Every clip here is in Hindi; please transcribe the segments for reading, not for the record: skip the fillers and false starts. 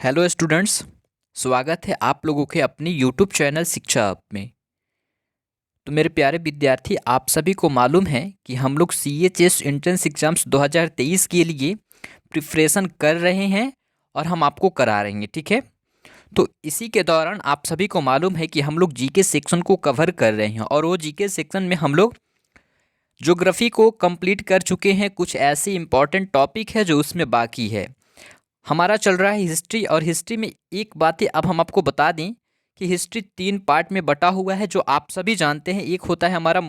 Hello students. स्वागत है आप लोगों के अपनी यूट्यूब चैनल शिक्षा हब में। तो मेरे प्यारे विद्यार्थी, आप सभी को मालूम है कि हम लोग CHS एंट्रेंस एग्जाम्स 2023 के लिए प्रिपरेशन कर रहे हैं और हम आपको करा रहे हैं, ठीक है। तो इसी के दौरान आप सभी को मालूम है कि हम लोग जीके सेक्शन को कवर कर रहे हैं और वो जीके सेक्शन में हम लोग ज्योग्राफी को कंप्लीट कर चुके हैं। कुछ ऐसे इंपॉर्टेंट टॉपिक है जो उसमें बाकी है। हमारा चल रहा है हिस्ट्री, और हिस्ट्री में एक बातें अब हम आपको बता दें कि हिस्ट्री 3 पार्ट में बटा हुआ है, जो आप सभी जानते हैं। एक होता है हमारा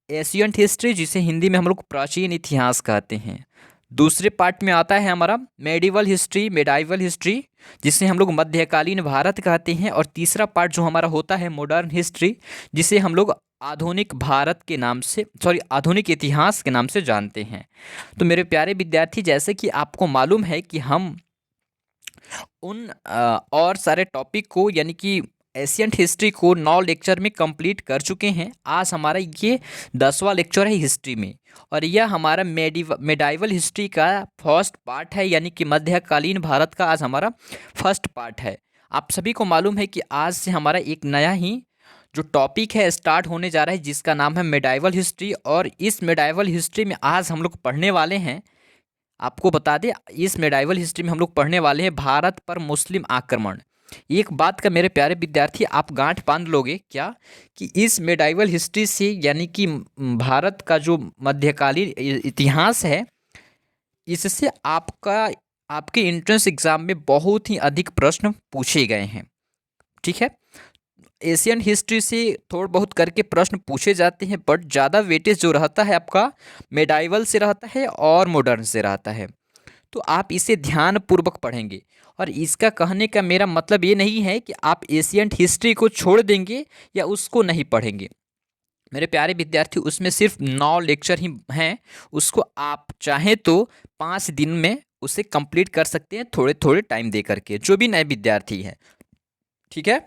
एशियंट हिस्ट्री, जिसे हिंदी में हम लोग प्राचीन इतिहास कहते हैं। दूसरे पार्ट में आता है हमारा मेडाइवल हिस्ट्री, जिसे हम लोग मध्यकालीन भारत कहते हैं। और तीसरा पार्ट जो हमारा होता है मॉडर्न हिस्ट्री, जिसे हम लोग आधुनिक भारत के नाम से आधुनिक इतिहास के नाम से जानते हैं। तो मेरे प्यारे विद्यार्थी, जैसे कि आपको मालूम है कि हम उन और सारे टॉपिक को, यानी कि एशियंट हिस्ट्री को 9 लेक्चर में कंप्लीट कर चुके हैं। आज हमारा ये 10वां लेक्चर है हिस्ट्री में, और यह हमारा मेडाइवल हिस्ट्री का फर्स्ट पार्ट है, यानी कि मध्यकालीन भारत का आज हमारा फर्स्ट पार्ट है। आप सभी को मालूम है कि आज से हमारा एक नया ही जो टॉपिक है स्टार्ट होने जा रहा है, जिसका नाम है मेडाइवल हिस्ट्री। और इस मेडाइवल हिस्ट्री में आज हम लोग पढ़ने वाले हैं, आपको बता दें, इस मेडाइवल हिस्ट्री में हम लोग पढ़ने वाले हैं भारत पर मुस्लिम आक्रमण। एक बात का मेरे प्यारे विद्यार्थी आप गांठ बांध लोगे क्या, कि इस मेडाइवल हिस्ट्री से, यानी कि भारत का जो मध्यकालीन इतिहास है, इससे आपके एंट्रेंस एग्जाम में बहुत ही अधिक प्रश्न पूछे गए हैं, ठीक है। एशियन हिस्ट्री से थोड़ा बहुत करके प्रश्न पूछे जाते हैं, बट ज़्यादा वेटेज जो रहता है आपका मेडाइवल से रहता है और मॉडर्न से रहता है। तो आप इसे ध्यानपूर्वक पढ़ेंगे। और इसका कहने का मेरा मतलब ये नहीं है कि आप एशियंट हिस्ट्री को छोड़ देंगे या उसको नहीं पढ़ेंगे। मेरे प्यारे विद्यार्थी, उसमें सिर्फ 9 लेक्चर ही हैं। उसको आप चाहें तो 5 दिन में उसे कंप्लीट कर सकते हैं, थोड़े थोड़े टाइम दे करके, जो भी नए विद्यार्थी हैं, ठीक है।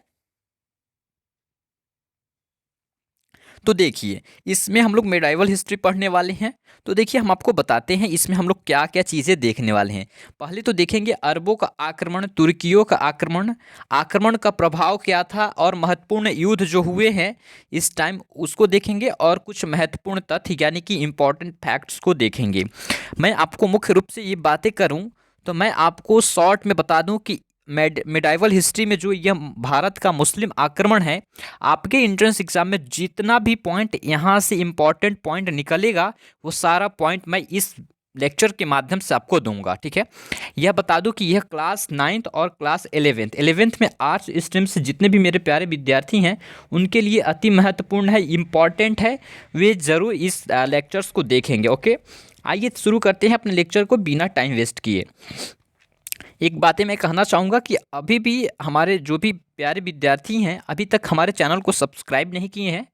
तो देखिए, इसमें हम लोग मेडाइवल हिस्ट्री पढ़ने वाले हैं। तो देखिए, हम आपको बताते हैं इसमें हम लोग क्या क्या चीज़ें देखने वाले हैं। पहले तो देखेंगे अरबों का आक्रमण, तुर्कियों का आक्रमण, आक्रमण का प्रभाव क्या था और महत्वपूर्ण युद्ध जो हुए हैं इस टाइम, उसको देखेंगे। और कुछ महत्वपूर्ण तथ्य, यानी कि इम्पॉर्टेंट फैक्ट्स को देखेंगे। मैं आपको मुख्य रूप से ये बातें करूँ तो मैं आपको शॉर्ट में बता दूं कि मेडाइवल हिस्ट्री में जो यह भारत का मुस्लिम आक्रमण है, आपके एंट्रेंस एग्जाम में जितना भी पॉइंट यहाँ से इम्पॉर्टेंट पॉइंट निकलेगा, वो सारा पॉइंट मैं इस लेक्चर के माध्यम से आपको दूंगा, ठीक है। यह बता दूं कि यह क्लास 9th और क्लास 11th में आर्ट्स स्ट्रीम से जितने भी मेरे प्यारे विद्यार्थी हैं, उनके लिए अति महत्वपूर्ण है, इम्पॉर्टेंट है। वे ज़रूर इस लेक्चर्स को देखेंगे, ओके। आइए शुरू करते हैं अपने लेक्चर को बिना टाइम वेस्ट किए। एक बातें मैं कहना चाहूँगा कि अभी भी हमारे जो भी प्यारे विद्यार्थी हैं, अभी तक हमारे चैनल को सब्सक्राइब नहीं किए हैं,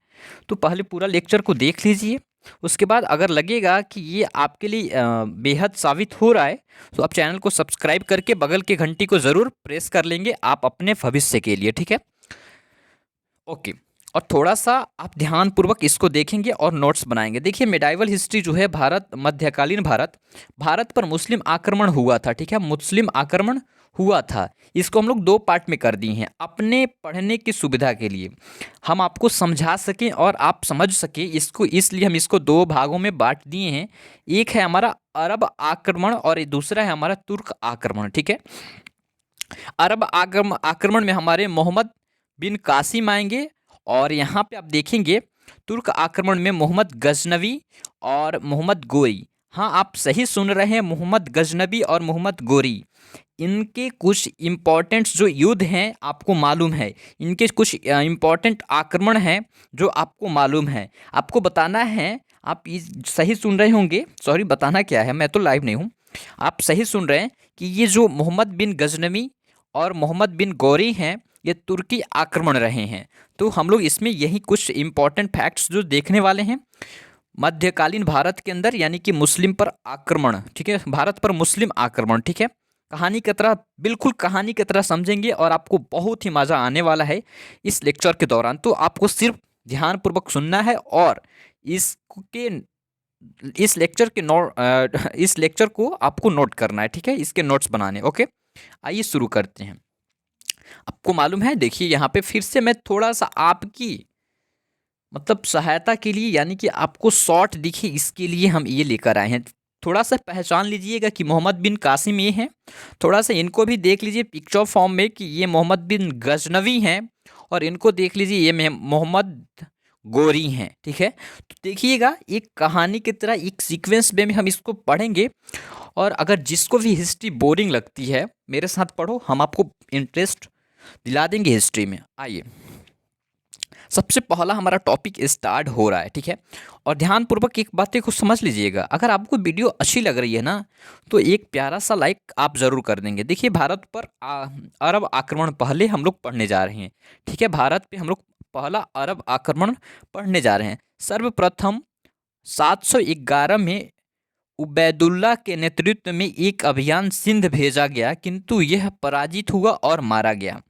तो पहले पूरा लेक्चर को देख लीजिए। उसके बाद अगर लगेगा कि ये आपके लिए बेहद साबित हो रहा है, तो आप चैनल को सब्सक्राइब करके बगल के घंटी को ज़रूर प्रेस कर लेंगे, आप अपने भविष्य के लिए, ठीक है। ओके। और थोड़ा सा आप ध्यानपूर्वक इसको देखेंगे और नोट्स बनाएंगे। देखिए, मेडाइवल हिस्ट्री जो है, मध्यकालीन भारत पर मुस्लिम आक्रमण हुआ था, ठीक है। मुस्लिम आक्रमण हुआ था, इसको हम लोग 2 पार्ट में कर दिए हैं अपने पढ़ने की सुविधा के लिए, हम आपको समझा सकें और आप समझ सकें इसको, इसलिए हम इसको 2 भागों में बांट दिए हैं। एक है हमारा अरब आक्रमण और दूसरा है हमारा तुर्क आक्रमण, ठीक है। अरब आक्रमण में हमारे मोहम्मद बिन कासिम आएंगे, और यहाँ पे आप देखेंगे तुर्क आक्रमण में मोहम्मद गजनवी और मोहम्मद गोरी। हाँ, आप सही सुन रहे हैं, मोहम्मद गजनवी और मोहम्मद गोरी। इनके कुछ इम्पॉर्टेंट जो युद्ध हैं आपको मालूम है, इनके कुछ इम्पॉर्टेंट आक्रमण हैं जो आपको मालूम है, आपको बताना है। आप सही सुन रहे होंगे, सॉरी, बताना क्या है, मैं तो लाइव नहीं हूँ। आप सही सुन रहे हैं कि ये जो मोहम्मद बिन गजनवी और मोहम्मद बिन गौरी हैं, ये तुर्की आक्रमण रहे हैं। तो हम लोग इसमें यही कुछ इम्पॉर्टेंट फैक्ट्स जो देखने वाले हैं मध्यकालीन भारत के अंदर, यानी कि मुस्लिम पर आक्रमण, ठीक है, भारत पर मुस्लिम आक्रमण, ठीक है। कहानी की तरह, बिल्कुल कहानी की तरह समझेंगे और आपको बहुत ही मज़ा आने वाला है इस लेक्चर के दौरान। तो आपको सिर्फ ध्यानपूर्वक सुनना है और इसके इस लेक्चर को आपको नोट करना है, ठीक है, इसके नोट्स बनाने, ओके। आइए शुरू करते हैं। आपको मालूम है, देखिए यहाँ पे फिर से मैं थोड़ा सा आपकी मतलब सहायता के लिए, यानी कि आपको शॉर्ट दिखे इसके लिए हम ये लेकर आए हैं। थोड़ा सा पहचान लीजिएगा कि मोहम्मद बिन कासिम ये हैं। थोड़ा सा इनको भी देख लीजिए पिक्चर फॉर्म में कि ये मोहम्मद बिन गजनवी हैं, और इनको देख लीजिए ये मोहम्मद गोरी हैं। ठीक है, तो देखिएगा एक कहानी की तरह एक सीक्वेंस में हम इसको पढ़ेंगे। और अगर जिसको भी हिस्ट्री बोरिंग लगती है, मेरे साथ पढ़ो, हम आपको इंटरेस्ट दिला देंगे हिस्ट्री में। आइए, सबसे पहला हमारा टॉपिक स्टार्ट हो रहा है। ठीक है, और ध्यानपूर्वक एक बातें को समझ लीजिएगा। अगर आपको वीडियो अच्छी लग रही है ना, तो एक प्यारा सा लाइक आप ज़रूर कर देंगे। देखिए, भारत पर अरब आक्रमण पहले हम लोग पढ़ने जा रहे हैं। ठीक है, भारत पे हम लोग पहला अरब आक्रमण पढ़ने जा रहे हैं। सर्वप्रथम 711 में उबैदुल्ला के नेतृत्व में एक अभियान सिंध भेजा गया, किंतु यह पराजित हुआ और मारा गया।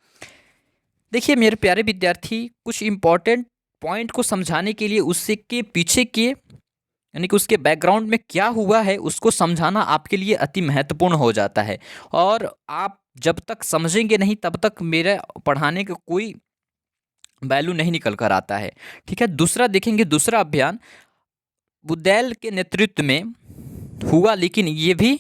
देखिए मेरे प्यारे विद्यार्थी, कुछ इम्पोर्टेंट पॉइंट को समझाने के लिए उससे के पीछे के, यानी कि उसके बैकग्राउंड में क्या हुआ है, उसको समझाना आपके लिए अति महत्वपूर्ण हो जाता है। और आप जब तक समझेंगे नहीं, तब तक मेरे पढ़ाने का कोई वैल्यू नहीं निकल कर आता है। ठीक है, दूसरा देखेंगे, दूसरा अभियान बुदैल के नेतृत्व में हुआ, लेकिन ये भी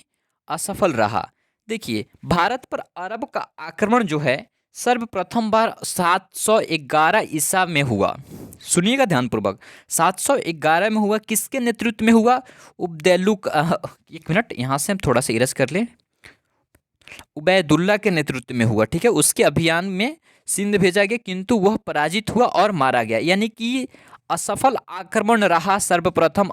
असफल रहा। देखिए, भारत पर अरब का आक्रमण जो है सर्वप्रथम बार 711 ईसा में हुआ। सुनिएगा ध्यानपूर्वक, 711 में हुआ। किसके नेतृत्व में हुआ? उबैदुल्ला, एक मिनट यहाँ से हम थोड़ा सा इरज कर लें, उबैदुल्ला के नेतृत्व में हुआ। ठीक है, उसके अभियान में सिंध भेजा गया, किंतु वह पराजित हुआ और मारा गया। यानी कि असफल आक्रमण रहा सर्वप्रथम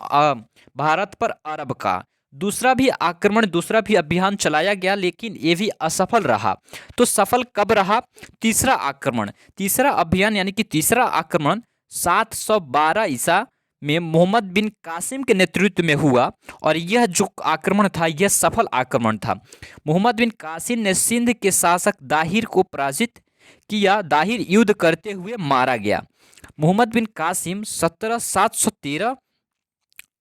भारत पर अरब का। दूसरा भी आक्रमण, दूसरा भी अभियान चलाया गया, लेकिन ये भी असफल रहा। तो सफल कब रहा? तीसरा आक्रमण, तीसरा अभियान, यानी कि तीसरा आक्रमण 712 ईसा में मोहम्मद बिन कासिम के नेतृत्व में हुआ, और यह जो आक्रमण था यह सफल आक्रमण था। मोहम्मद बिन कासिम ने सिंध के शासक दाहिर को पराजित किया। दाहिर युद्ध करते हुए मारा गया। मोहम्मद बिन कासिम 713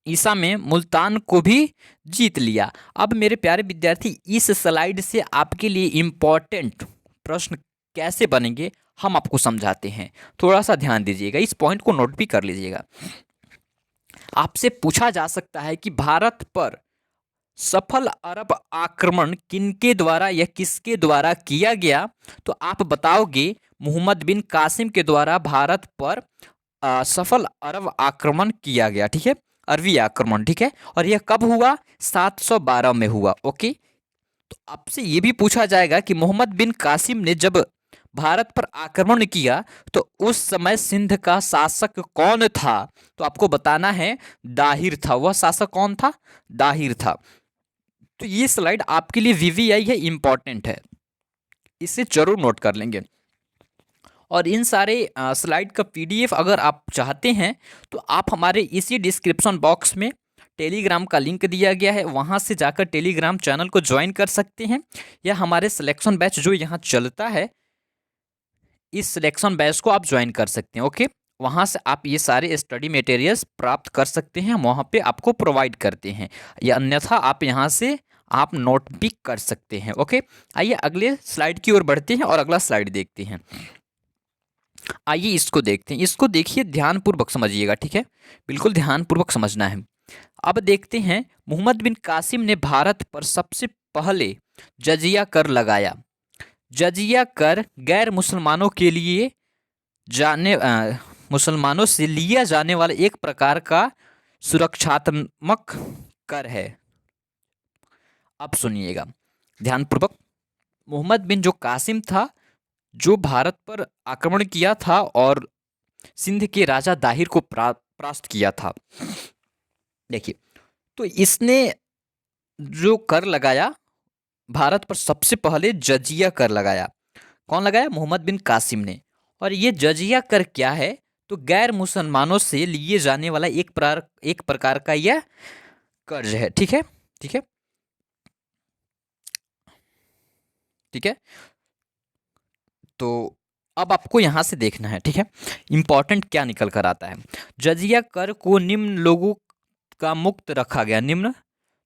ईसा में मुल्तान को भी जीत लिया। अब मेरे प्यारे विद्यार्थी, इस स्लाइड से आपके लिए इम्पोर्टेंट प्रश्न कैसे बनेंगे हम आपको समझाते हैं। थोड़ा सा ध्यान दीजिएगा, इस पॉइंट को नोट भी कर लीजिएगा। आपसे पूछा जा सकता है कि भारत पर सफल अरब आक्रमण किनके द्वारा या किसके द्वारा किया गया, तो आप बताओगे मोहम्मद बिन कासिम के द्वारा भारत पर सफल अरब आक्रमण किया गया। ठीक है, अरबी आक्रमण। ठीक है, और यह कब हुआ? 712 में हुआ। ओके, तो आपसे ये भी पूछा जाएगा कि मोहम्मद बिन कासिम ने जब भारत पर आक्रमण किया तो उस समय सिंध का शासक कौन था? तो आपको बताना है दाहिर था। वह शासक कौन था? दाहिर था। तो ये स्लाइड आपके लिए वीवीआई है, इंपॉर्टेंट है, इसे जरूर नोट कर लेंगे। और इन सारे स्लाइड का पीडीएफ अगर आप चाहते हैं तो आप हमारे इसी डिस्क्रिप्शन बॉक्स में टेलीग्राम का लिंक दिया गया है, वहाँ से जाकर टेलीग्राम चैनल को ज्वाइन कर सकते हैं, या हमारे सिलेक्शन बैच जो यहाँ चलता है, इस सिलेक्शन बैच को आप ज्वाइन कर सकते हैं। ओके, वहाँ से आप ये सारे स्टडी मटेरियल्स प्राप्त कर सकते हैं, हम वहाँ पे आपको प्रोवाइड करते हैं, या अन्यथा आप यहाँ से आप नोट भी कर सकते हैं। ओके, आइए अगले स्लाइड की ओर बढ़ते हैं और अगला स्लाइड देखते हैं। आइए इसको देखते हैं, इसको देखिए, ध्यानपूर्वक समझिएगा। ठीक है, बिल्कुल ध्यानपूर्वक समझना है। अब देखते हैं, मोहम्मद बिन कासिम ने भारत पर सबसे पहले जजिया कर लगाया। जजिया कर गैर मुसलमानों के लिए मुसलमानों से लिया जाने वाला एक प्रकार का सुरक्षात्मक कर है। अब सुनिएगा ध्यानपूर्वक, मोहम्मद बिन जो कासिम था, जो भारत पर आक्रमण किया था और सिंध के राजा दाहिर को परास्त किया था। देखिए, तो इसने जो कर लगाया, भारत पर सबसे पहले जजिया कर लगाया। कौन लगाया? मोहम्मद बिन कासिम ने। और ये जजिया कर क्या है? तो गैर मुसलमानों से लिए जाने वाला एक प्रकार का यह कर्ज है। ठीक है, ठीक है, ठीक है। तो अब आपको यहां से देखना है। ठीक है, इंपॉर्टेंट क्या निकल कर आता है। जजिया कर को निम्न लोगों का मुक्त रखा गया, निम्न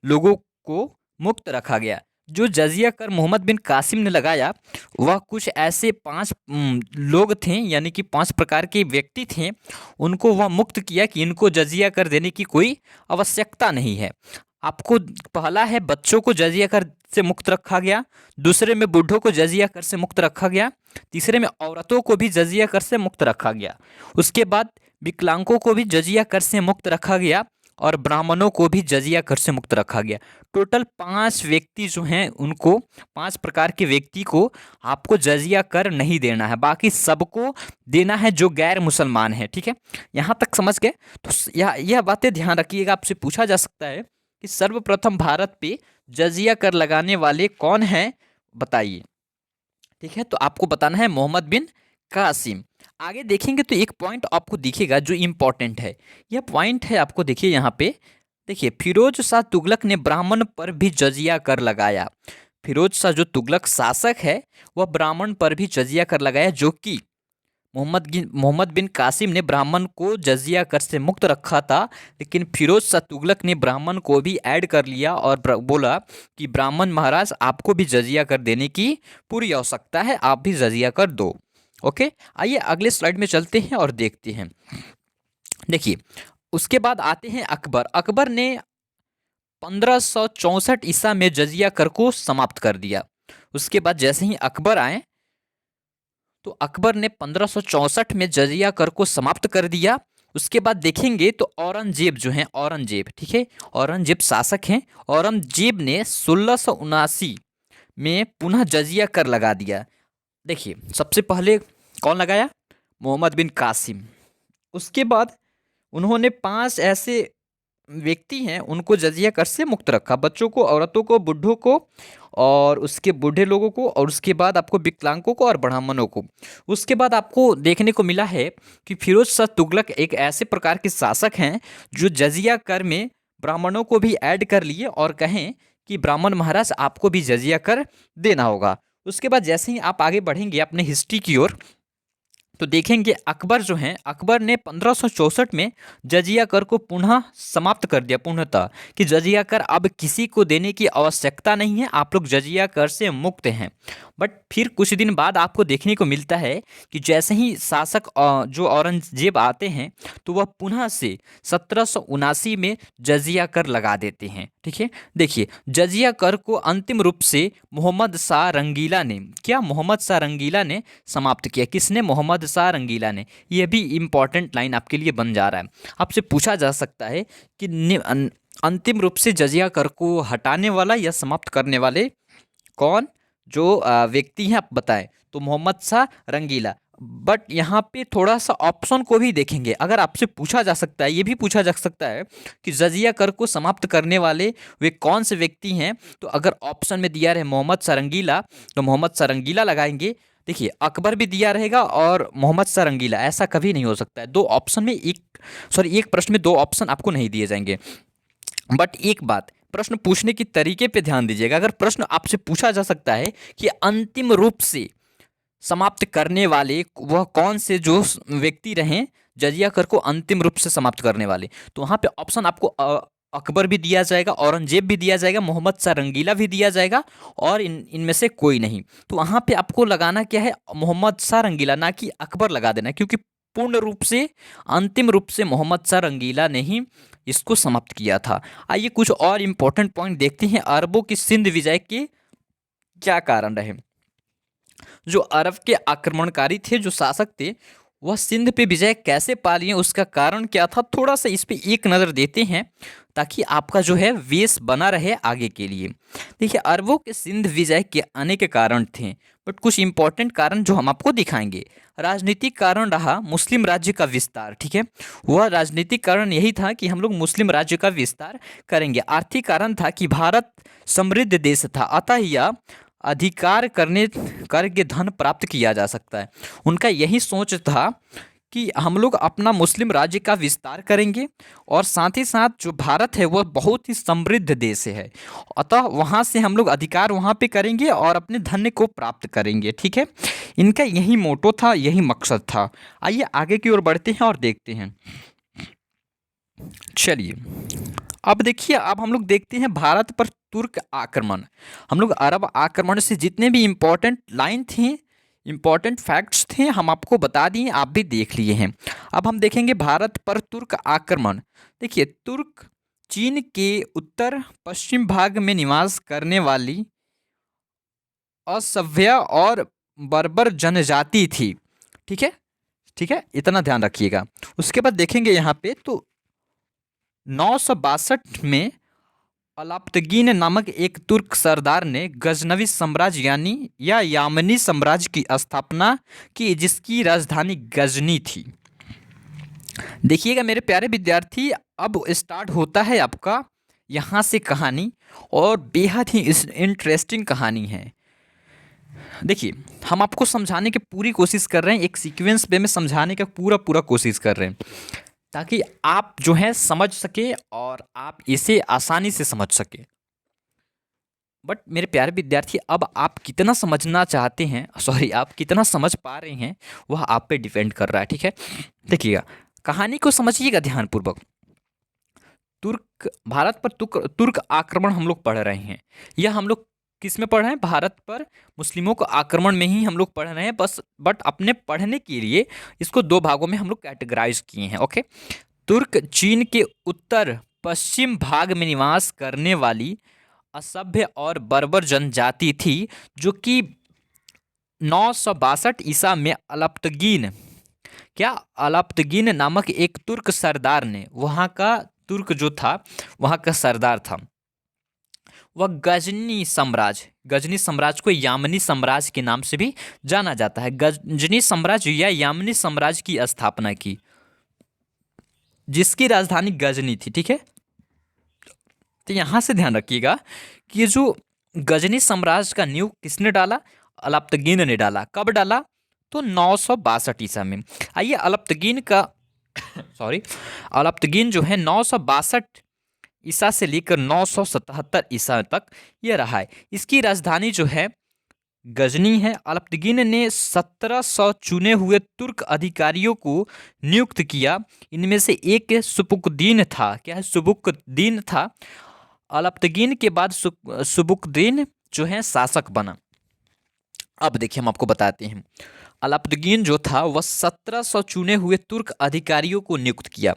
लोगों को मुक्त रखा गया। जो जजिया कर मोहम्मद बिन कासिम ने लगाया वह कुछ ऐसे 5 लोग थे, यानी कि 5 प्रकार के व्यक्ति थे, उनको वह मुक्त किया कि इनको जजिया कर देने की कोई आवश्यकता नहीं है। आपको पहला है बच्चों को जजिया कर से मुक्त रखा गया, दूसरे में बूढ़ों को जजिया कर से मुक्त रखा गया, तीसरे में औरतों को भी जजिया कर से मुक्त रखा गया, उसके बाद विकलांगों को भी जजिया कर से मुक्त रखा गया और ब्राह्मणों को भी जजिया कर से मुक्त रखा गया। टोटल 5 व्यक्ति जो हैं उनको, 5 प्रकार के व्यक्ति को आपको जजिया कर नहीं देना है, बाकी सबको देना है जो गैर मुसलमान है। ठीक है, यहाँ तक समझ गए? तो यह बातें ध्यान रखिएगा, आपसे पूछा जा सकता है कि सर्वप्रथम भारत पे जजिया कर लगाने वाले कौन हैं, बताइए। ठीक है, तो आपको बताना है मोहम्मद बिन कासिम। आगे देखेंगे तो एक पॉइंट आपको दिखेगा जो इम्पोर्टेंट है। यह पॉइंट है, आपको देखिए यहाँ पे, देखिए फिरोज शाह तुगलक ने ब्राह्मण पर भी जजिया कर लगाया। फिरोज शाह जो तुगलक शासक है वह ब्राह्मण पर भी जजिया कर लगाया, जो कि मोहम्मद बिन कासिम ने ब्राह्मण को जजिया कर से मुक्त रखा था, लेकिन फिरोज शाह तुगलक ने ब्राह्मण को भी ऐड कर लिया और बोला कि ब्राह्मण महाराज आपको भी जजिया कर देने की पूरी आवश्यकता है, आप भी जजिया कर दो। ओके, आइए अगले स्लाइड में चलते हैं और देखते हैं। देखिए उसके बाद आते हैं अकबर। अकबर ने 1564 ईसा में जजिया कर को समाप्त कर दिया। उसके बाद जैसे ही अकबर आए तो अकबर ने 1564 में जजिया कर को समाप्त कर दिया। उसके बाद देखेंगे तो औरंगजेब जो हैं, औरंगजेब, ठीक है, औरंगजेब शासक हैं, औरंगजेब ने 1679 में पुनः जजिया कर लगा दिया। देखिए सबसे पहले कौन लगाया? मोहम्मद बिन कासिम। उसके बाद उन्होंने 5 ऐसे व्यक्ति हैं उनको जजिया कर से मुक्त रखा, बच्चों को, औरतों को, बूढ़ों को और उसके बूढ़े लोगों को, और उसके बाद आपको विकलांगों को और ब्राह्मणों को। उसके बाद आपको देखने को मिला है कि फिरोज शाह तुगलक एक ऐसे प्रकार के शासक हैं जो जजिया कर में ब्राह्मणों को भी ऐड कर लिए और कहें कि ब्राह्मण महाराज आपको भी जजिया कर देना होगा। उसके बाद जैसे ही आप आगे बढ़ेंगे अपने हिस्ट्री की ओर तो देखेंगे अकबर जो हैं, अकबर ने 1564 में जजिया कर को पुनः समाप्त कर दिया, पूर्णतः, कि जजिया कर अब किसी को देने की आवश्यकता नहीं है, आप लोग जजिया कर से मुक्त हैं। बट फिर कुछ दिन बाद आपको देखने को मिलता है कि जैसे ही शासक जो औरंगजेब आते हैं तो वह पुनः से 1779 में जजिया कर लगा देते हैं। ठीक है, देखिए जजिया कर को अंतिम रूप से मोहम्मद शाह रंगीला ने, क्या मोहम्मद शाह रंगीला ने समाप्त किया। किसने? मोहम्मद शाह रंगीला ने। यह भी इम्पॉर्टेंट लाइन आपके लिए बन जा रहा है। आपसे पूछा जा सकता है कि अंतिम रूप से जजिया कर को हटाने वाला या समाप्त करने वाले कौन, जो व्यक्ति हैं, आप बताएं। तो मोहम्मद शाह रंगीला। बट यहाँ पे थोड़ा सा ऑप्शन को भी देखेंगे। अगर आपसे पूछा जा सकता है, ये भी पूछा जा सकता है कि जजिया कर को समाप्त करने वाले वे कौन से व्यक्ति हैं, तो अगर ऑप्शन में दिया रहे मोहम्मद शाह रंगीला तो मोहम्मद शाह रंगीला लगाएंगे। देखिए अकबर भी दिया रहेगा और मोहम्मद शाह रंगीला, ऐसा कभी नहीं हो सकता है। 2 ऑप्शन में एक प्रश्न में 2 ऑप्शन आपको नहीं दिए जाएंगे। बट एक बात, प्रश्न पूछने की तरीके पे ध्यान दीजिएगा। अगर प्रश्न आपसे पूछा जा सकता है कि अंतिम रूप से समाप्त करने वाले वह कौन से जो व्यक्ति रहे जजिया कर को अंतिम रूप से समाप्त करने वाले, तो वहाँ पे ऑप्शन आपको अकबर भी दिया जाएगा, औरंगजेब भी दिया जाएगा, मोहम्मद शाह रंगीला भी दिया जाएगा और इनमें से कोई नहीं। तो वहाँ पे आपको लगाना क्या है? मोहम्मद शाह रंगीला, ना कि अकबर लगा देना, क्योंकि पूर्ण रूप से अंतिम रूप से मोहम्मद शाह रंगीला ने ही इसको समाप्त किया था। आइए कुछ और इम्पोर्टेंट पॉइंट देखते हैं। अरबों की सिंध विजय के क्या कारण रहे? जो अरब के आक्रमणकारी थे, जो शासक थे, वह सिंध पे विजय कैसे पा लिए, उसका कारण क्या था, थोड़ा सा इस पे एक नज़र देते हैं ताकि आपका जो है वेश बना रहे आगे के लिए। देखिए अरबों के सिंध विजय के अनेक कारण थे, बट कुछ इंपॉर्टेंट कारण जो हम आपको दिखाएंगे। राजनीतिक कारण रहा मुस्लिम राज्य का विस्तार। ठीक है, वह राजनीतिक कारण यही था कि हम लोग मुस्लिम राज्य का विस्तार करेंगे। आर्थिक कारण था कि भारत समृद्ध देश था, अतः यह अधिकार करके धन प्राप्त किया जा सकता है। उनका यही सोच था कि हम लोग अपना मुस्लिम राज्य का विस्तार करेंगे और साथ ही साथ जो भारत है वह बहुत ही समृद्ध देश है, अतः वहाँ से हम लोग अधिकार वहाँ पे करेंगे और अपने धन को प्राप्त करेंगे। ठीक है, इनका यही मोटो था, यही मकसद था। आइए आगे की ओर बढ़ते हैं और देखते हैं। चलिए अब देखिए, अब हम लोग देखते हैं भारत पर तुर्क आक्रमण। हम लोग अरब आक्रमण से जितने भी इम्पोर्टेंट लाइन थे, इम्पोर्टेंट फैक्ट्स थे, हम आपको बता दिए, आप भी देख लिए हैं। अब हम देखेंगे भारत पर तुर्क आक्रमण। देखिए, तुर्क चीन के उत्तर पश्चिम भाग में निवास करने वाली असभ्य और बर्बर जनजाति थी। ठीक है, ठीक है, इतना ध्यान रखिएगा। उसके बाद देखेंगे यहाँ पे तो 962 में अलाप्तगीन नामक एक तुर्क सरदार ने गजनवी साम्राज्य या यामनी साम्राज्य की स्थापना की, जिसकी राजधानी गजनी थी। देखिएगा मेरे प्यारे विद्यार्थी, अब स्टार्ट होता है आपका यहाँ से कहानी, और बेहद ही इंटरेस्टिंग कहानी है। देखिए, हम आपको समझाने की पूरी कोशिश कर रहे हैं, एक सीक्वेंस वे में समझाने का पूरा कोशिश कर रहे हैं, ताकि आप जो है समझ सके और आप इसे आसानी से समझ सके। बट मेरे प्यारे विद्यार्थी, अब आप कितना समझना चाहते हैं, सॉरी, आप कितना समझ पा रहे हैं, वह आप पे डिपेंड कर रहा है। ठीक है, देखिएगा, कहानी को समझिएगा ध्यानपूर्वक। भारत पर तुर्क आक्रमण हम लोग पढ़ रहे हैं। यह हम लोग किस में पढ़ रहे हैं? भारत पर मुस्लिमों को आक्रमण में ही हम लोग पढ़ रहे हैं बस। बट अपने पढ़ने के लिए इसको दो भागों में हम लोग कैटेगराइज किए हैं। ओके, तुर्क चीन के उत्तर पश्चिम भाग में निवास करने वाली असभ्य और बर्बर जनजाति थी, जो कि 962 ईसा में अलाप्तगीन नामक एक तुर्क सरदार ने, वहाँ का तुर्क जो था वहाँ का सरदार था, वह गजनी साम्राज्य को यामनी साम्राज्य के नाम से भी जाना जाता है, गजनी साम्राज्य या यामनी साम्राज्य की स्थापना की, जिसकी राजधानी गजनी थी। ठीक है, तो यहाँ से ध्यान रखिएगा कि ये जो गजनी साम्राज्य का नींव किसने डाला? अलाप्तगीन ने डाला। कब डाला? तो 962 ईसा में। आइए, अलाप्तगीन जो है 962 ईसा से लेकर 977 ईसा तक ये रहा है। इसकी राजधानी जो है गजनी है। अलाप्तगीन ने 1700 चुने हुए तुर्क अधिकारियों को नियुक्त किया। इनमें से एक सुबुकदीन था। क्या है? सुबुकदीन था। अलाप्तगीन के बाद सुबुकदीन जो है शासक बना। अब देखिए, हम आपको बताते हैं, अलाप्तगीन जो था वह 1700 चुने हुए तुर्क अधिकारियों को नियुक्त किया।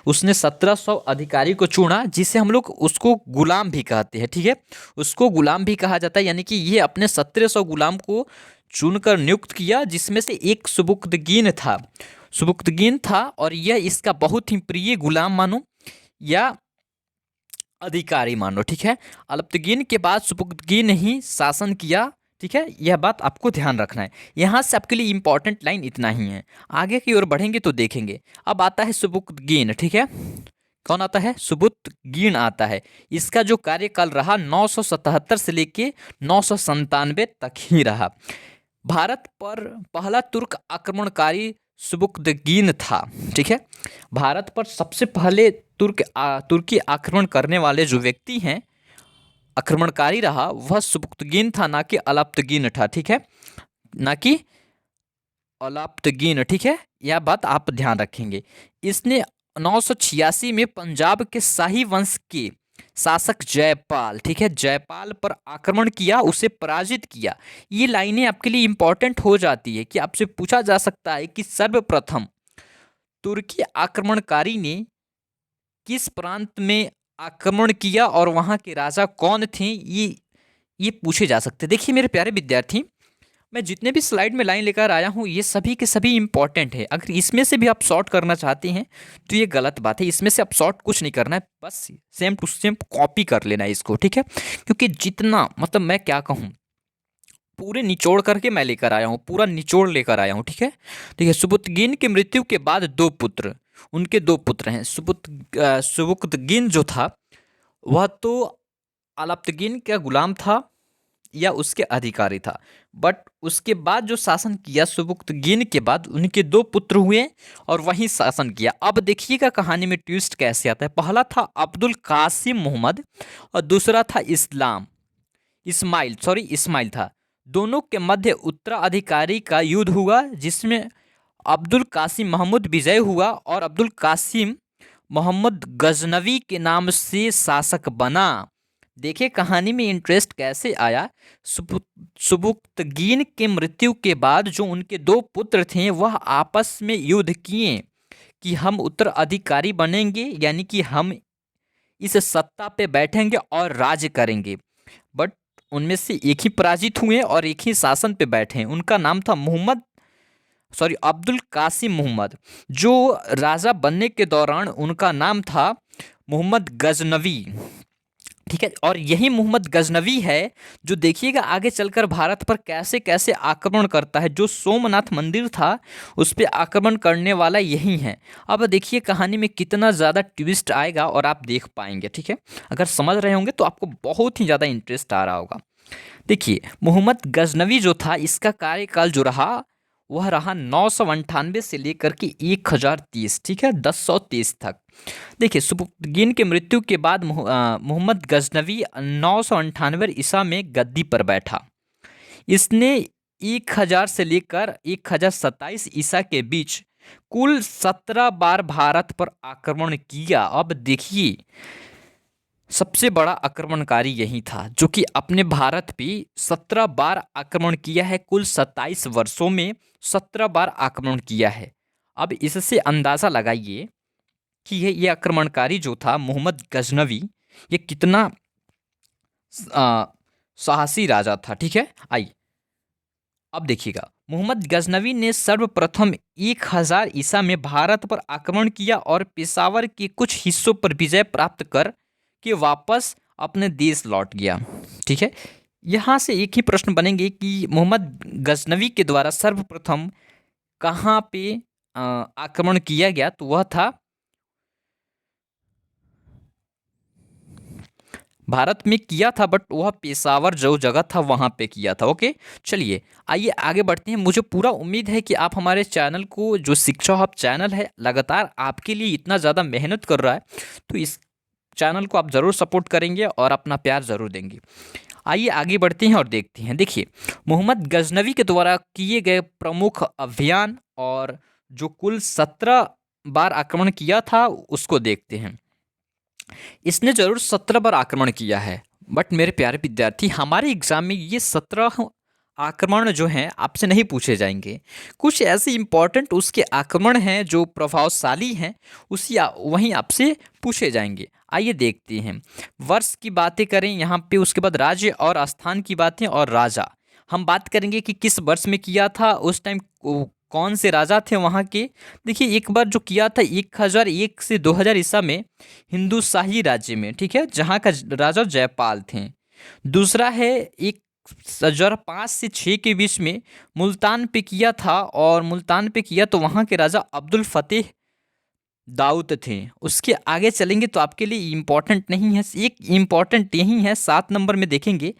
उसने 1700 अधिकारी को चुना, जिसे हम लोग उसको गुलाम भी कहते हैं। ठीक है, उसको गुलाम भी कहा जाता है, यानी कि ये अपने 1700 गुलाम को चुनकर नियुक्त किया, जिसमें से एक सुबुकदीन था और यह इसका बहुत ही प्रिय गुलाम मानो या अधिकारी मानो। ठीक है, अलाप्तगीन के बाद सुबुकदीन ही शासन किया। ठीक है, यह बात आपको ध्यान रखना है। यहाँ से आपके लिए इंपॉर्टेंट लाइन इतना ही है। आगे की ओर बढ़ेंगे तो देखेंगे। अब आता है सुबुकदीन। ठीक है, कौन आता है? सुबुकदीन आता है। इसका जो कार्यकाल रहा 977 से लेके 997 तक ही रहा। भारत पर पहला तुर्क आक्रमणकारी सुबुकदीन था। ठीक है, भारत पर सबसे पहले तुर्की आक्रमण करने वाले जो व्यक्ति हैं, आक्रमणकारी रहा, वह सुबुकदीन था, ना कि अलाप्तगीन था। ठीक है, ना कि अलाप्तगीन। ठीक है, यह बात आप ध्यान रखेंगे। इसने 986 में पंजाब के शाही वंश के शासक जयपाल, ठीक है, जयपाल पर आक्रमण किया, उसे पराजित किया। ये लाइनें आपके लिए इंपॉर्टेंट हो जाती है कि आपसे पूछा जा सकता है कि सर्वप्रथम तुर्की आक्रमणकारी ने किस प्रांत में आक्रमण किया और वहाँ के राजा कौन थे, ये पूछे जा सकते हैं। देखिए मेरे प्यारे विद्यार्थी, मैं जितने भी स्लाइड में लाइन लेकर आया हूँ, ये सभी के सभी इंपॉर्टेंट है। अगर इसमें से भी आप शॉर्ट करना चाहते हैं तो ये गलत बात है। इसमें से आप शॉर्ट कुछ नहीं करना है, बस सेम टू सेम कॉपी कर लेना है इसको। ठीक है, क्योंकि जितना मतलब मैं क्या कहूँ, पूरे निचोड़ करके मैं लेकर आया हूँ, पूरा निचोड़ लेकर आया हूँ। ठीक है, देखिए, सुबुकदीन की मृत्यु के बाद उनके दो पुत्र हैं। सुबुकदीन जो था वह तो अलाप्तगीन का गुलाम था या उसके अधिकारी था, बट उसके बाद जो शासन किया सुबुकदीन के बाद उनके दो पुत्र हुए और वही शासन किया। अब देखिएगा कहानी में ट्विस्ट कैसे आता है। पहला था अब्दुल कासिम मोहम्मद और दूसरा था इस्माइल था। दोनों के मध्य उत्तराधिकारी का युद्ध हुआ, जिसमें अब्दुल कासिम महमूद विजय हुआ और अब्दुल कासिम मोहम्मद गजनवी के नाम से शासक बना। देखिए कहानी में इंटरेस्ट कैसे आया। सुबुक्तगीन के मृत्यु के बाद जो उनके दो पुत्र थे वह आपस में युद्ध किए कि हम उत्तराधिकारी बनेंगे, यानी कि हम इस सत्ता पे बैठेंगे और राज करेंगे। बट उनमें से एक ही पराजित हुए और एक ही शासन पे बैठे। उनका नाम था अब्दुल कासिम मोहम्मद। जो राजा बनने के दौरान उनका नाम था मोहम्मद गजनवी। ठीक है, और यही मोहम्मद गजनवी है जो देखिएगा आगे चलकर भारत पर कैसे कैसे आक्रमण करता है। जो सोमनाथ मंदिर था उस पर आक्रमण करने वाला यही है। अब देखिए कहानी में कितना ज़्यादा ट्विस्ट आएगा और आप देख पाएंगे। ठीक है, अगर समझ रहे होंगे तो आपको बहुत ही ज़्यादा इंटरेस्ट आ रहा होगा। देखिए मोहम्मद गजनवी जो था इसका कार्यकाल जो रहा वह रहा 998 से लेकर के 1030, ठीक है, 1030 तक। देखिए सुबुक्तगीन के मृत्यु के बाद मोहम्मद गजनवी 998 ईसा में गद्दी पर बैठा। इसने 1000 से लेकर 1027 ईसा के बीच कुल 17 बार भारत पर आक्रमण किया। अब देखिए सबसे बड़ा आक्रमणकारी यही था जो कि अपने भारत पे 17 बार आक्रमण किया है। कुल 27 वर्षों में 17 बार आक्रमण किया है। अब इससे अंदाज़ा लगाइए कि ये आक्रमणकारी जो था मोहम्मद गजनवी ये कितना साहसी राजा था। ठीक है, आइए अब देखिएगा मोहम्मद गजनवी ने सर्वप्रथम 1000 ईसा में भारत पर आक्रमण किया और पेशावर के कुछ हिस्सों पर विजय प्राप्त कर के वापस अपने देश लौट गया। ठीक है, यहाँ से एक ही प्रश्न बनेंगे कि मोहम्मद गजनवी के द्वारा सर्वप्रथम कहाँ पे आक्रमण किया गया, तो वह था भारत में किया था, बट वह पेशावर जो जगह था वहाँ पे किया था। ओके, चलिए आइए आगे बढ़ते हैं। मुझे पूरा उम्मीद है कि आप हमारे चैनल को, जो शिक्षा हब चैनल है, लगातार आपके लिए इतना ज़्यादा मेहनत कर रहा है, तो इस चैनल को आप ज़रूर सपोर्ट करेंगे और अपना प्यार ज़रूर देंगे। आइए आगे बढ़ते हैं और देखते हैं। देखिए मोहम्मद गजनवी के द्वारा किए गए प्रमुख अभियान और जो कुल 17 बार आक्रमण किया था उसको देखते हैं। इसने जरूर 17 बार आक्रमण किया है, बट मेरे प्यारे विद्यार्थी हमारे एग्जाम में ये 17 आक्रमण जो हैं आपसे नहीं पूछे जाएंगे। कुछ ऐसे इंपॉर्टेंट उसके आक्रमण हैं जो प्रभावशाली हैं, वहीं आपसे पूछे जाएंगे। आइए देखते हैं। वर्ष की बातें करें यहाँ पे, उसके बाद राज्य और स्थान की बातें और राजा। हम बात करेंगे कि किस वर्ष में किया था, उस टाइम कौन से राजा थे वहाँ के। देखिए एक बार जो किया था 1001 से 2000 ईसा में हिंदू शाही राज्य में, ठीक है, जहाँ का राजा जयपाल थे। दूसरा है 1005 से 6 के बीच में मुल्तान पे किया था, और मुल्तान पे किया तो वहाँ के राजा अब्दुल फतेह दाऊद थे। उसके आगे चलेंगे तो आपके लिए इम्पॉर्टेंट नहीं है, एक इम्पॉर्टेंट यही है 7 नंबर में देखेंगे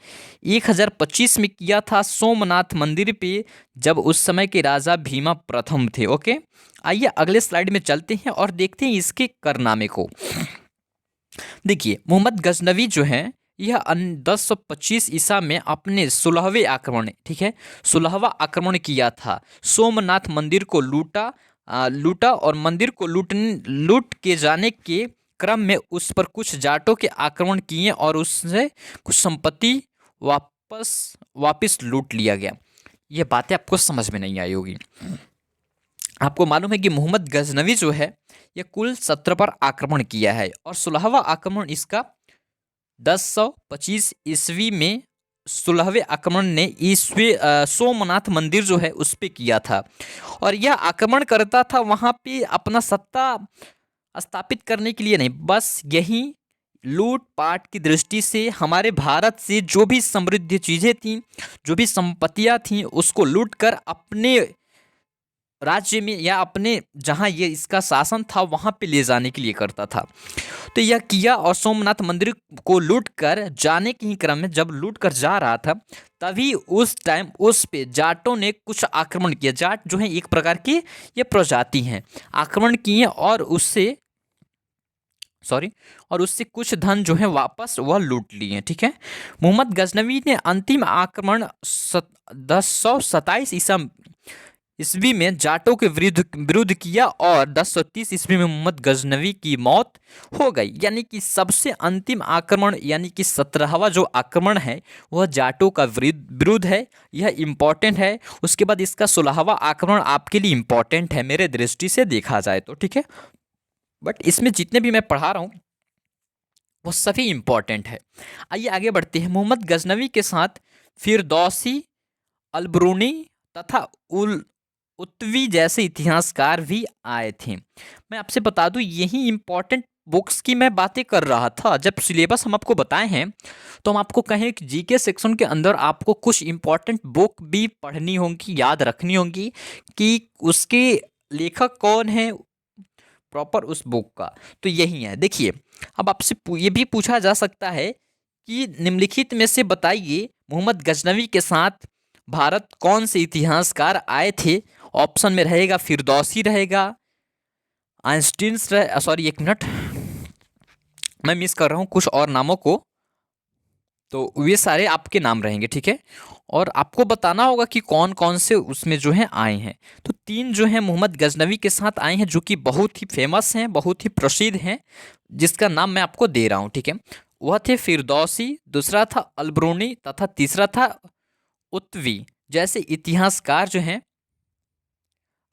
1025 में किया था सोमनाथ मंदिर पे, जब उस समय के राजा भीमा प्रथम थे। ओके, आइए अगले स्लाइड में चलते हैं और देखते हैं इसके कारनामे को। देखिए मोहम्मद गजनवी जो है यह 1025 ईसा में अपने 16वें आक्रमण, ठीक है, 16वां आक्रमण किया था। सोमनाथ मंदिर को लूटा और मंदिर को लूट के जाने के क्रम में उस पर कुछ जाटों के आक्रमण किए और उससे कुछ संपत्ति वापस लूट लिया गया। ये बातें आपको समझ में नहीं आई होगी। आपको मालूम है कि मोहम्मद गजनवी जो है ये कुल 17 पर आक्रमण किया है और 16वां आक्रमण इसका 1025 ईस्वी में 16वें आक्रमण ने सोमनाथ मंदिर जो है उस पे किया था। और यह आक्रमण करता था वहाँ पे अपना सत्ता स्थापित करने के लिए नहीं, बस यही लूटपाट की दृष्टि से हमारे भारत से जो भी समृद्ध चीज़ें थीं, जो भी संपत्तियाँ थीं, उसको लूट कर अपने राज्य में या अपने जहाँ ये इसका शासन था वहाँ पे ले जाने के लिए करता था। तो यह किया और सोमनाथ मंदिर को लूट कर जाने के ही क्रम में जब लूट कर जा रहा था तभी उस टाइम उस पे जाटों ने कुछ आक्रमण किया। जाट जो है एक प्रकार की ये प्रजाति हैं, आक्रमण किए और उससे कुछ धन जो है वापस वह लूट लिए। ठीक है, मोहम्मद गजनवी ने अंतिम आक्रमण 1027 ईसा ईस्वी में जाटों के विरुद्ध विरोध किया और 1030 ईस्वी में मोहम्मद गजनवी की मौत हो गई। यानी कि सबसे अंतिम आक्रमण यानी कि 17वां जो आक्रमण है वह जाटों का विरुद्ध है, यह इम्पॉर्टेंट है। उसके बाद इसका 16वां आक्रमण आपके लिए इम्पॉर्टेंट है मेरे दृष्टि से देखा जाए तो, ठीक है। बट इसमें जितने भी मैं पढ़ा रहा हूँ वो सभी इम्पॉर्टेंट है। आइए आगे बढ़ते हैं। मोहम्मद गजनवी के साथ फिरदौसी, अलबरूनी तथा उल उत्वी जैसे इतिहासकार भी आए थे। मैं आपसे बता दूं यही इम्पोर्टेंट बुक्स की मैं बातें कर रहा था। जब सिलेबस हम आपको बताए हैं तो हम आपको कहें कि जीके सेक्शन के अंदर आपको कुछ इम्पोर्टेंट बुक भी पढ़नी होंगी, याद रखनी होंगी कि उसके लेखक कौन है प्रॉपर उस बुक का। तो यही है। देखिए अब आपसे ये भी पूछा जा सकता है कि निम्नलिखित में से बताइए मोहम्मद गजनवी के साथ भारत कौन से इतिहासकार आए थे। ऑप्शन में रहेगा फिरदौसी रहेगा, आइंस्टीन्स सॉरी एक मिनट मैं मिस कर रहा हूँ कुछ और नामों को, तो वे सारे आपके नाम रहेंगे, ठीक है। और आपको बताना होगा कि कौन कौन से उसमें जो है आए हैं। तो 3 जो है मोहम्मद गजनवी के साथ आए हैं जो कि बहुत ही फेमस हैं, बहुत ही प्रसिद्ध हैं, जिसका नाम मैं आपको दे रहा हूँ, ठीक है। वह थे फिरदौसी, दूसरा था अलबरूनी तथा तीसरा था उत्वी जैसे इतिहासकार जो हैं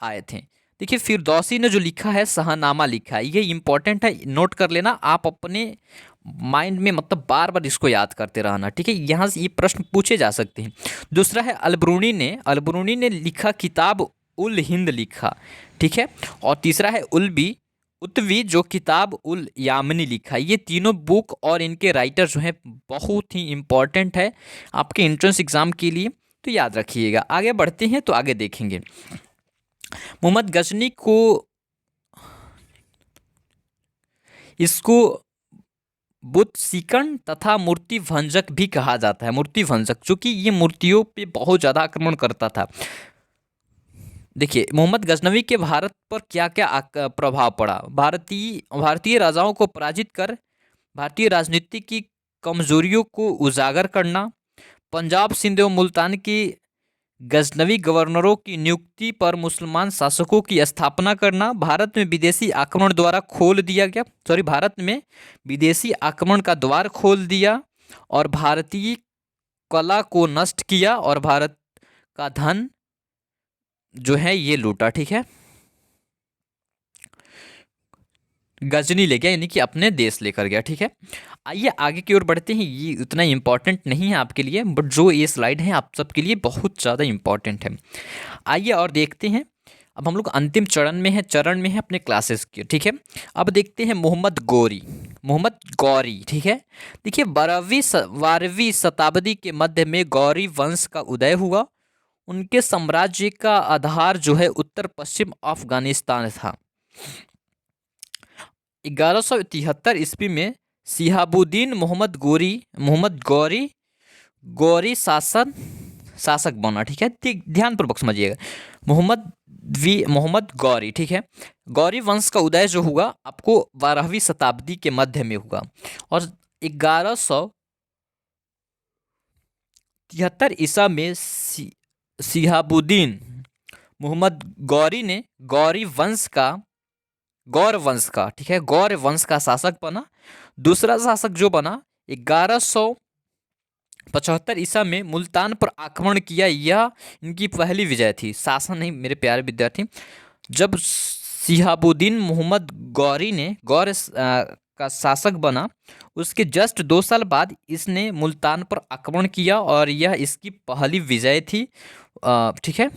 आए थे। देखिए फिरदौसी ने जो लिखा है शहनामा लिखा है, ये इंपॉर्टेंट है, नोट कर लेना आप अपने माइंड में, मतलब बार बार इसको याद करते रहना, ठीक है। यहाँ से ये प्रश्न पूछे जा सकते हैं। दूसरा है अलबरूनी ने लिखा किताब उल हिंद लिखा, ठीक है। और तीसरा है उत्वी जो किताब उल यामनी लिखा। ये तीनों बुक और इनके राइटर जो हैं बहुत ही इम्पॉर्टेंट है आपके एंट्रेंस एग्जाम के लिए, तो याद रखिएगा। आगे बढ़ते हैं तो आगे देखेंगे मोहम्मद गजनी को इसको बुत सीकन तथा मूर्ति भंजक भी कहा जाता है। मूर्ति भंजक चूंकि ये मूर्तियों पे बहुत ज़्यादा आक्रमण करता था। देखिए मोहम्मद गजनवी के भारत पर क्या क्या प्रभाव पड़ा। भारतीय राजाओं को पराजित कर भारतीय राजनीति की कमजोरियों को उजागर करना, पंजाब सिंध एवं मुल्तान की गजनवी गवर्नरों की नियुक्ति पर मुसलमान शासकों की स्थापना करना, भारत में विदेशी आक्रमण का द्वार खोल दिया और भारतीय कला को नष्ट किया और भारत का धन जो है ये लूटा, ठीक है। गजनी ले गया यानी कि अपने देश लेकर गया, ठीक है। आइए आगे की ओर बढ़ते हैं। ये उतना इम्पोर्टेंट नहीं है आपके लिए, बट जो ये स्लाइड है आप सबके लिए बहुत ज़्यादा इम्पोर्टेंट है। आइए और देखते हैं। अब हम लोग अंतिम चरण में है अपने क्लासेस के, ठीक है। अब देखते हैं मोहम्मद गौरी, ठीक है। देखिए 12वीं शताब्दी के मध्य में गौरी वंश का उदय हुआ। उनके साम्राज्य का आधार जो है उत्तर पश्चिम अफगानिस्तान था। 1173 ईस्वी में शिहाबुद्दीन मोहम्मद गौरी शासक बना, ठीक है। ध्यानपूर्वक समझिएगा, मोहम्मद गौरी, ठीक है। गौरी वंश का उदय जो हुआ आपको 12वीं शताब्दी के मध्य में हुआ और 1173 ईसा में शिहाबुद्दीन मोहम्मद गौरी ने गौर वंश का, ठीक है, गौर वंश का शासक बना। दूसरा शासक जो बना 1175 ईसा में मुल्तान पर आक्रमण किया। यह इनकी पहली विजय थी, शासन नहीं मेरे प्यारे विद्यार्थी। जब शिहाबुद्दीन मोहम्मद गौरी ने गौर का शासक बना उसके जस्ट 2 साल बाद इसने मुल्तान पर आक्रमण किया और यह इसकी पहली विजय थी, ठीक है।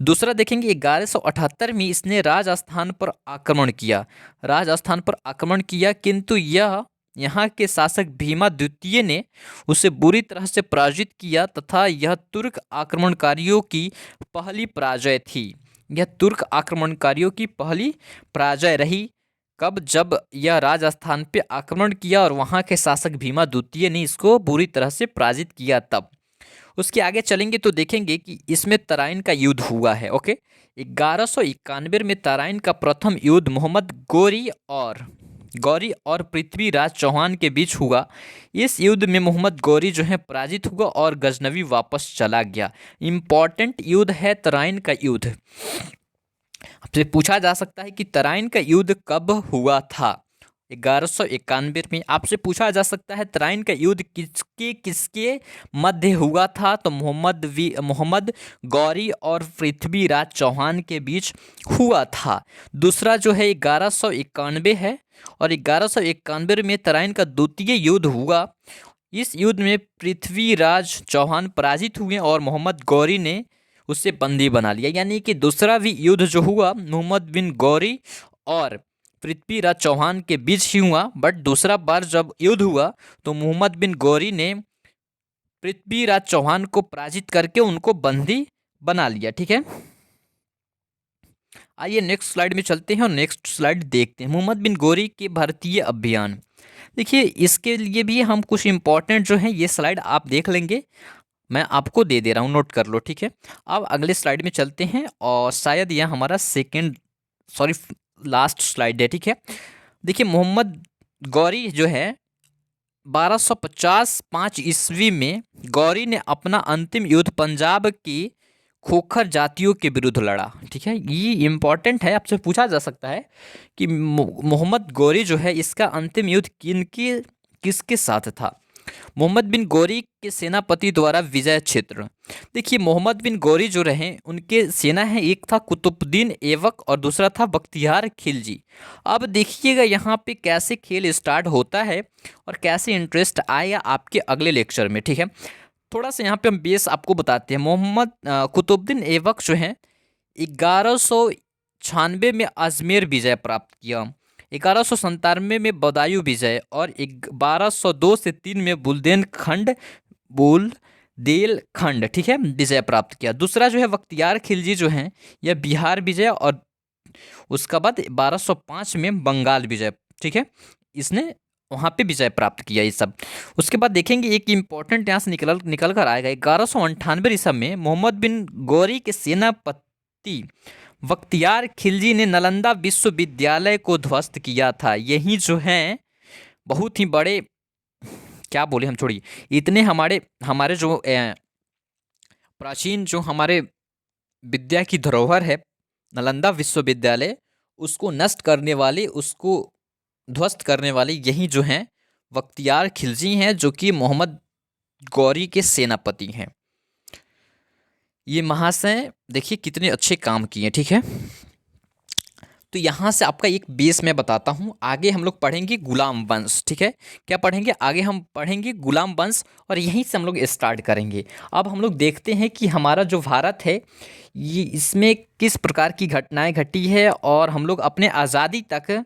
दूसरा देखेंगे 1178 में इसने राजस्थान पर आक्रमण किया, किंतु यहाँ के शासक भीमा द्वितीय ने उसे बुरी तरह से पराजित किया तथा यह तुर्क आक्रमणकारियों की पहली पराजय रही। कब? जब यह राजस्थान पे आक्रमण किया और वहाँ के शासक भीमा द्वितीय ने इसको बुरी तरह से पराजित किया तब। उसके आगे चलेंगे तो देखेंगे कि इसमें तराइन का युद्ध हुआ है, ओके। 1191 में तराइन का प्रथम युद्ध मोहम्मद गौरी और गौरी और पृथ्वीराज चौहान के बीच हुआ। इस युद्ध में मोहम्मद गौरी जो है पराजित हुआ और गजनवी वापस चला गया। इम्पॉर्टेंट युद्ध है तराइन का युद्ध। आपसे पूछा जा सकता है कि तराइन का युद्ध कब हुआ था। 1191 में आपसे पूछा जा सकता है तराइन का युद्ध किसके किसके मध्य हुआ था। तो मोहम्मद गौरी और पृथ्वीराज चौहान के बीच हुआ था। दूसरा जो है 1191 है और 1191 में तराइन का द्वितीय युद्ध हुआ। इस युद्ध में पृथ्वीराज चौहान पराजित हुए और मोहम्मद गौरी ने उसे बंदी बना लिया। यानी कि दूसरा भी युद्ध जो हुआ मोहम्मद बिन गौरी और पृथ्वीराज चौहान के बीच ही हुआ। बट दूसरा बार जब युद्ध हुआ तो मोहम्मद बिन गौरी ने पृथ्वीराज चौहान को पराजित करके उनको बंदी बना लिया। ठीक है, आइए नेक्स्ट स्लाइड में चलते हैं और नेक्स्ट स्लाइड देखते हैं। मोहम्मद बिन गौरी के भारतीय अभियान। देखिए इसके लिए भी हम कुछ इंपॉर्टेंट जो है ये स्लाइड आप देख लेंगे, मैं आपको दे दे रहा हूँ, नोट कर लो। ठीक है, अब अगले स्लाइड में चलते हैं और शायद यह हमारा लास्ट स्लाइड है। ठीक है, देखिए मोहम्मद गौरी जो है 1255 ईस्वी में गौरी ने अपना अंतिम युद्ध पंजाब की खोखर जातियों के विरुद्ध लड़ा। ठीक है, ये इम्पॉर्टेंट है, आपसे पूछा जा सकता है कि मोहम्मद गौरी जो है इसका अंतिम युद्ध किसके साथ था। मोहम्मद बिन गौरी के सेनापति द्वारा विजय क्षेत्र। देखिए मोहम्मद बिन गौरी जो रहे उनके सेना है, एक था कुतुबुद्दीन ऐबक और दूसरा था बख्तियार खिलजी। अब देखिएगा यहाँ पे कैसे खेल स्टार्ट होता है और कैसे इंटरेस्ट आएगा आपके अगले लेक्चर में। ठीक है, थोड़ा सा यहाँ पे हम बेस आपको बताते हैं। मोहम्मद कुतुबुद्दीन ऐबक जो है 1196 में अजमेर विजय प्राप्त किया, 1197 में बदायूं विजय और 1202 से 3 में बुलदेलखंड ठीक है विजय प्राप्त किया। दूसरा जो है बख्तियार खिलजी जो है यह बिहार विजय और उसका बाद 1205 में बंगाल विजय। ठीक है, इसने वहाँ पे विजय प्राप्त किया ये सब। उसके बाद देखेंगे एक इम्पॉर्टेंट यहाँ से निकल कर आएगा। 1198 ईस्वी में मोहम्मद बिन गौरी के सेनापति बख्तियार खिलजी ने नालंदा विश्वविद्यालय को ध्वस्त किया था। यही जो है बहुत ही बड़े, क्या बोले हम, छोड़िए, इतने हमारे जो प्राचीन जो हमारे विद्या की धरोहर है नालंदा विश्वविद्यालय, उसको नष्ट करने वाले, उसको ध्वस्त करने वाले यही जो हैं बख्तियार खिलजी हैं, जो कि मोहम्मद गौरी के सेनापति हैं। ये महाशय देखिए कितने अच्छे काम किए। ठीक है, तो यहाँ से आपका एक बेस मैं बताता हूँ। आगे हम लोग पढ़ेंगे गुलाम वंश। ठीक है, क्या पढ़ेंगे आगे, हम पढ़ेंगे गुलाम वंश और यहीं से हम लोग स्टार्ट करेंगे। अब हम लोग देखते हैं कि हमारा जो भारत है ये इसमें किस प्रकार की घटनाएं घटी है और हम लोग अपने आज़ादी तक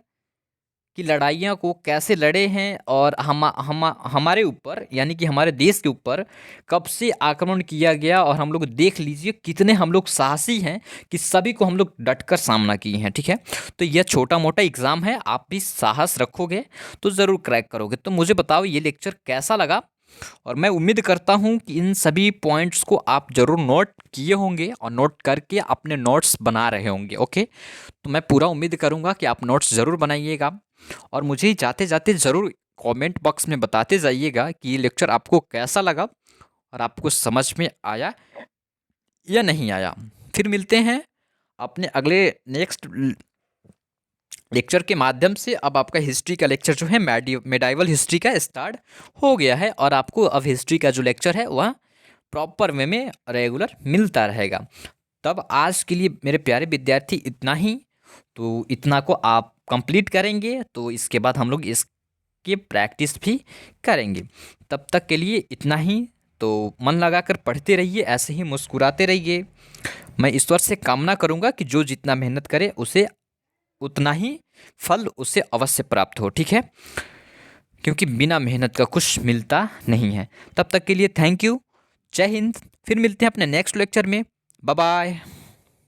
की लड़ाइयाँ को कैसे लड़े हैं और हमारे ऊपर यानी कि हमारे देश के ऊपर कब से आक्रमण किया गया। और हम लोग देख लीजिए कितने हम लोग साहसी हैं कि सभी को हम लोग डटकर सामना किए हैं। ठीक है, तो यह छोटा मोटा एग्ज़ाम है, आप भी साहस रखोगे तो ज़रूर क्रैक करोगे। तो मुझे बताओ ये लेक्चर कैसा लगा, और मैं उम्मीद करता हूँ कि इन सभी पॉइंट्स को आप ज़रूर नोट किए होंगे और नोट करके अपने नोट्स बना रहे होंगे। ओके, तो मैं पूरा उम्मीद करूँगा कि आप नोट्स ज़रूर बनाइएगा और मुझे जाते जाते ज़रूर कमेंट बॉक्स में बताते जाइएगा कि ये लेक्चर आपको कैसा लगा और आपको समझ में आया या नहीं आया। फिर मिलते हैं अपने अगले नेक्स्ट लेक्चर के माध्यम से। अब आपका हिस्ट्री का लेक्चर जो है मेडाइवल हिस्ट्री का स्टार्ट हो गया है और आपको अब हिस्ट्री का जो लेक्चर है वह प्रॉपर वे में रेगुलर मिलता रहेगा। तब आज के लिए मेरे प्यारे विद्यार्थी इतना ही, तो इतना को आप कंप्लीट करेंगे तो इसके बाद हम लोग इसके प्रैक्टिस भी करेंगे। तब तक के लिए इतना ही, तो मन लगाकर पढ़ते रहिए, ऐसे ही मुस्कुराते रहिए। मैं ईश्वर से कामना करूँगा कि जो जितना मेहनत करे उसे उतना ही फल उसे अवश्य प्राप्त हो। ठीक है, क्योंकि बिना मेहनत का कुछ मिलता नहीं है। तब तक के लिए थैंक यू, जय हिंद। फिर मिलते हैं अपने नेक्स्ट लेक्चर में। Bye bye.